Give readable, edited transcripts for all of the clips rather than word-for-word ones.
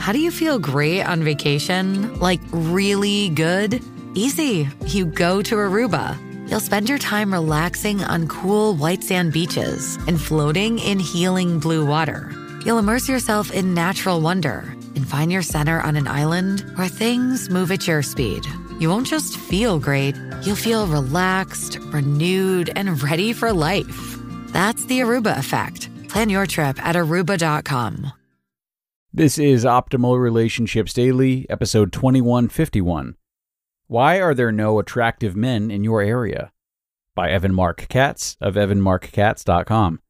How do you feel great on vacation? Like really good? Easy. You go to Aruba. You'll spend your time relaxing on cool white sand beaches and floating in healing blue water. You'll immerse yourself in natural wonder and find your center on an island where things move at your speed. You won't just feel great, you'll feel relaxed, renewed, and ready for life. That's the Aruba effect. Plan your trip at Aruba.com. This is Optimal Relationships Daily, episode 2151. Why are there no attractive men in your area? By Marc Katz of evanmarckatz.com.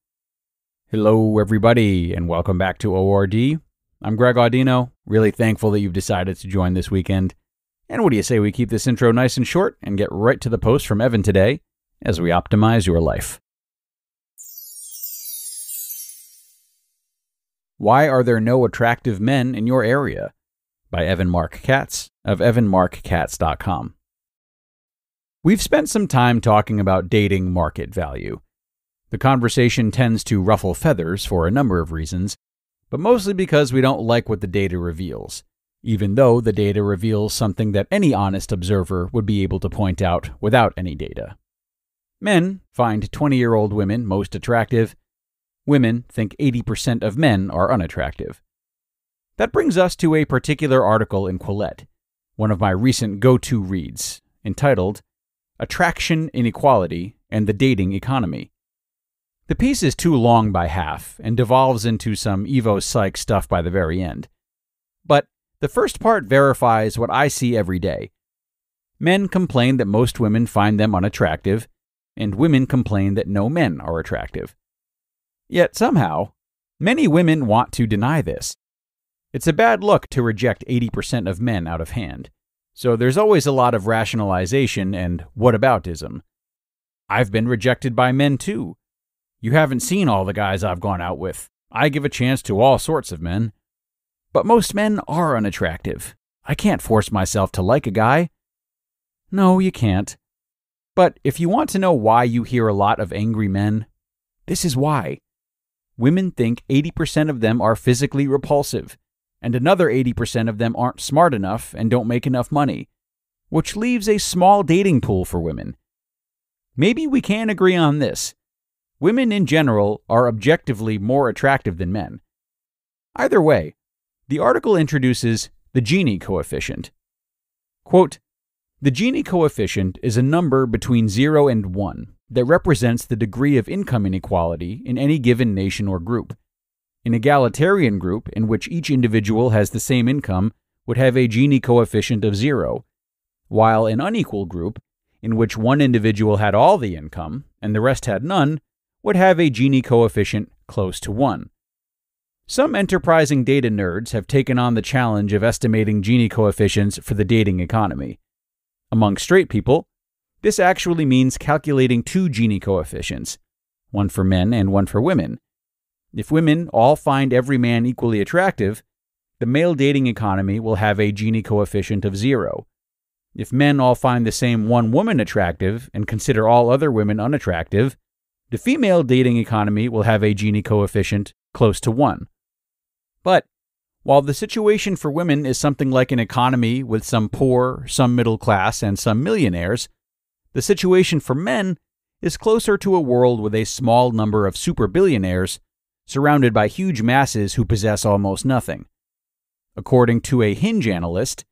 Hello, everybody, and welcome back to ORD. I'm Greg Audino, really thankful that you've decided to join this weekend. And what do you say we keep this intro nice and short and get right to the post from Evan today as we optimize your life? Why are there no attractive men in your area? By Marc Katz of evanmarckatz.com. We've spent some time talking about dating market value. The conversation tends to ruffle feathers for a number of reasons, but mostly because we don't like what the data reveals, even though the data reveals something that any honest observer would be able to point out without any data. Men find 20-year-old women most attractive. Women think 80% of men are unattractive. That brings us to a particular article in Quillette, one of my recent go-to reads, entitled Attraction, Inequality, and the Dating Economy. The piece is too long by half and devolves into some Evo Psych stuff by the very end. But the first part verifies what I see every day. Men complain that most women find them unattractive, and women complain that no men are attractive. Yet somehow, many women want to deny this. It's a bad look to reject 80% of men out of hand, so there's always a lot of rationalization and whataboutism. I've been rejected by men too. You haven't seen all the guys I've gone out with. I give a chance to all sorts of men. But most men are unattractive. I can't force myself to like a guy. No, you can't. But if you want to know why you hear a lot of angry men, this is why. Women think 80% of them are physically repulsive, and another 80% of them aren't smart enough and don't make enough money, which leaves a small dating pool for women. Maybe we can agree on this. Women in general are objectively more attractive than men. Either way, the article introduces the Gini coefficient. Quote, the Gini coefficient is a number between 0 and 1 that represents the degree of income inequality in any given nation or group. An egalitarian group in which each individual has the same income would have a Gini coefficient of 0, while an unequal group, in which one individual had all the income and the rest had none, would have a Gini coefficient close to 1. Some enterprising data nerds have taken on the challenge of estimating Gini coefficients for the dating economy. Among straight people, this actually means calculating two Gini coefficients, one for men and one for women. If women all find every man equally attractive, the male dating economy will have a Gini coefficient of 0. If men all find the same one woman attractive and consider all other women unattractive, the female dating economy will have a Gini coefficient close to 1. But while the situation for women is something like an economy with some poor, some middle class, and some millionaires, the situation for men is closer to a world with a small number of super billionaires surrounded by huge masses who possess almost nothing. According to a Hinge analyst,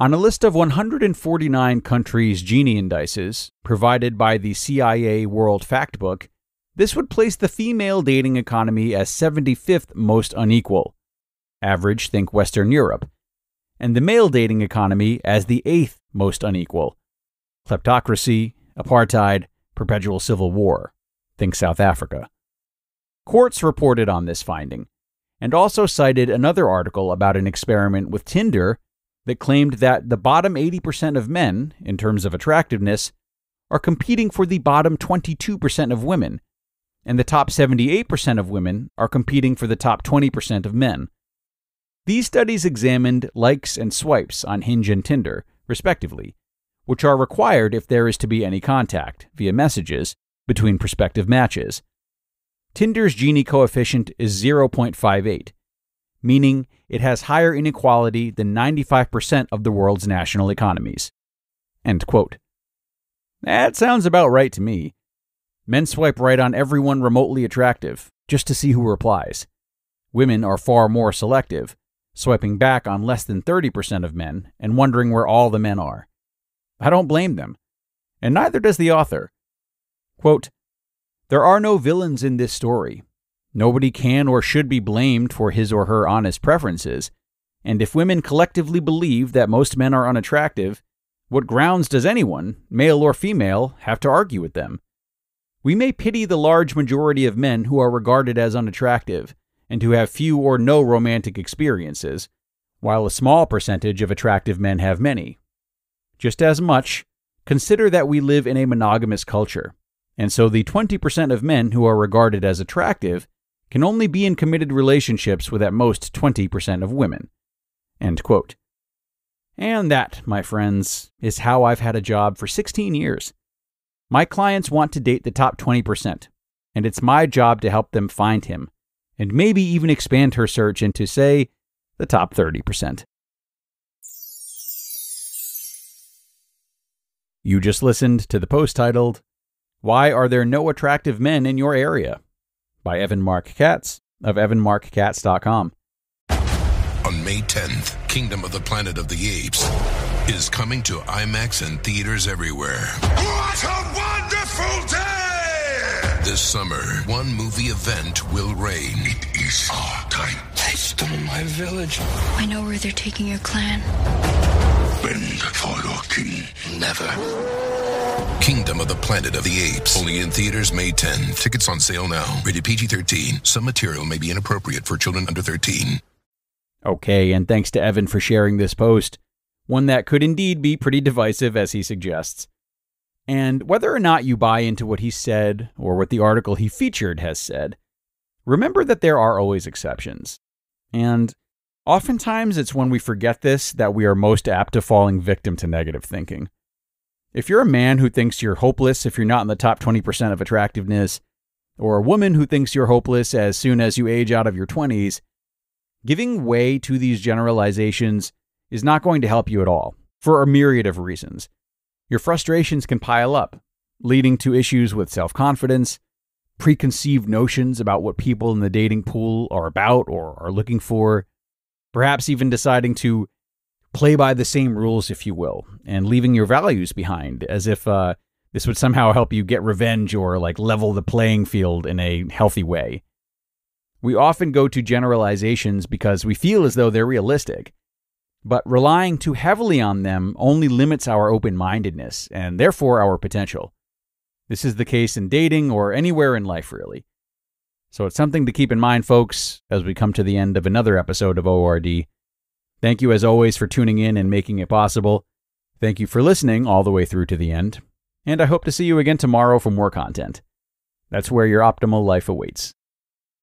on a list of 149 countries' Gini indices provided by the CIA World Factbook, this would place the female dating economy as 75th most unequal. Average, think Western Europe. And the male dating economy as the 8th most unequal. Kleptocracy, apartheid, perpetual civil war. Think South Africa. Quartz reported on this finding, and also cited another article about an experiment with Tinder that claimed that the bottom 80% of men, in terms of attractiveness, are competing for the bottom 22% of women, and the top 78% of women are competing for the top 20% of men. These studies examined likes and swipes on Hinge and Tinder, respectively, which are required if there is to be any contact, via messages, between prospective matches. Tinder's Gini coefficient is 0.58, meaning it has higher inequality than 95% of the world's national economies. End quote. That sounds about right to me. Men swipe right on everyone remotely attractive, just to see who replies. Women are far more selective, swiping back on less than 30% of men and wondering where all the men are. I don't blame them, and neither does the author. Quote, "There are no villains in this story. Nobody can or should be blamed for his or her honest preferences, and if women collectively believe that most men are unattractive, what grounds does anyone, male or female, have to argue with them? We may pity the large majority of men who are regarded as unattractive and who have few or no romantic experiences, while a small percentage of attractive men have many. Just as much, consider that we live in a monogamous culture, and so the 20% of men who are regarded as attractive can only be in committed relationships with at most 20% of women." End quote. And that, my friends, is how I've had a job for 16 years. My clients want to date the top 20%, and it's my job to help them find him, and maybe even expand her search into, say, the top 30%. You just listened to the post titled, "Why Are There No Attractive Men in Your Area?" by Marc Katz of evanmarckatz.com. On May 10th, Kingdom of the Planet of the Apes is coming to IMAX and theaters everywhere. What a wonderful day! This summer, one movie event will reign. It is our time. They stole my village. I know where they're taking your clan. Bend for your king. Never. Kingdom of the Planet of the Apes. Only in theaters May 10. Tickets on sale now. Rated PG-13. Some material may be inappropriate for children under 13. Okay, and thanks to Evan for sharing this post, one that could indeed be pretty divisive, as he suggests. And whether or not you buy into what he said, or what the article he featured has said, remember that there are always exceptions. And oftentimes it's when we forget this that we are most apt to falling victim to negative thinking. If you're a man who thinks you're hopeless if you're not in the top 20% of attractiveness, or a woman who thinks you're hopeless as soon as you age out of your 20s, giving way to these generalizations is not going to help you at all, for a myriad of reasons. Your frustrations can pile up, leading to issues with self-confidence, preconceived notions about what people in the dating pool are about or are looking for, perhaps even deciding to play by the same rules, if you will, and leaving your values behind, as if this would somehow help you get revenge or level the playing field in a healthy way. We often go to generalizations because we feel as though they're realistic, but relying too heavily on them only limits our open-mindedness and therefore our potential. This is the case in dating or anywhere in life, really. So it's something to keep in mind, folks, as we come to the end of another episode of ORD. Thank you, as always, for tuning in and making it possible. Thank you for listening all the way through to the end. And I hope to see you again tomorrow for more content. That's where your optimal life awaits.